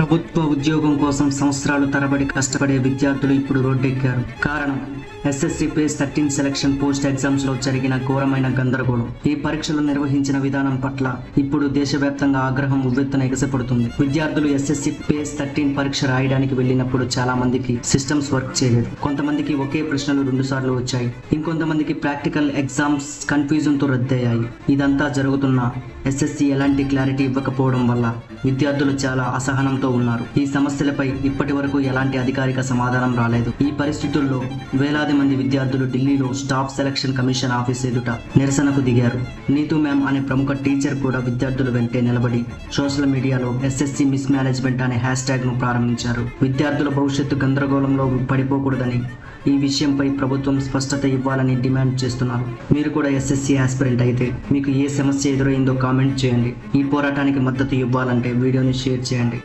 ప్రభుత్వ ఉద్యోగం కోసం సంవత్సరాలు తరబడి కష్టపడే విద్యార్థులు ఇప్పుడు రోడ్డెక్కారు. కారణం SSC phase 13 selection post exams లో జరిగిన ఘోరమైన గందరగోళం. ఈ పరీక్షలు నిర్వహించిన విధానం పట్ల ఇప్పుడు దేశవ్యాప్తంగా ఆగ్రహం ఉవ్వెత్తున ఎగసిపడుతుంది. విద్యార్థులు ఎస్ఎస్సి పేస్ 13 పరీక్ష రాయడానికి వెళ్ళినప్పుడు చాలా మందికి సిస్టమ్స్ వర్క్ చేయలేదు. కొంతమందికి ఒకే ప్రశ్నలు 2 సార్లు వచ్చాయి. ఇంకొంతమందికి ప్రాక్టికల్ ఎగ్జామ్స్ కన్ఫ్యూజన్ తో రద్దయ్యాయి. ఇదంతా జరుగుతున్నా ఎస్ఎస్సి ఎలాంటి క్లారిటీ ఇవ్వకపోవడం వల్ల విద్యార్థులు చాలా అసహనంతో ఉన్నారు. ఈ సమస్యలపై ఇప్పటి వరకు ఎలాంటి అధికారిక సమాధానం రాలేదు. ఈ పరిస్థితుల్లో వేలాది మంది విద్యార్థులు ఢిల్లీలో స్టాఫ్ సెలక్షన్ కమిషన్ ఆఫీస్ ఎదుట నిరసనకు దిగారు. నీతూ మ్యామ్ అనే ప్రముఖ టీచర్ కూడా విద్యార్థుల వెంటే నిలబడి సోషల్ మీడియాలో ఎస్ఎస్సి మిస్ మేనేజ్మెంట్ అనే హ్యాష్ ట్యాగ్ ను ప్రారంభించారు. విద్యార్థుల భవిష్యత్తు గందరగోళంలో పడిపోకూడదని, ఈ విషయంపై ప్రభుత్వం స్పష్టత ఇవ్వాలని డిమాండ్ చేస్తున్నారు. మీరు కూడా ఎస్ఎస్సి ఆస్పిరెంట్ అయితే మీకు ఏ సమస్య ఎదురైందో కామెంట్ చేయండి. ఈ పోరాటానికి మద్దతు ఇవ్వాలంటే వీడియోని షేర్ చేయండి.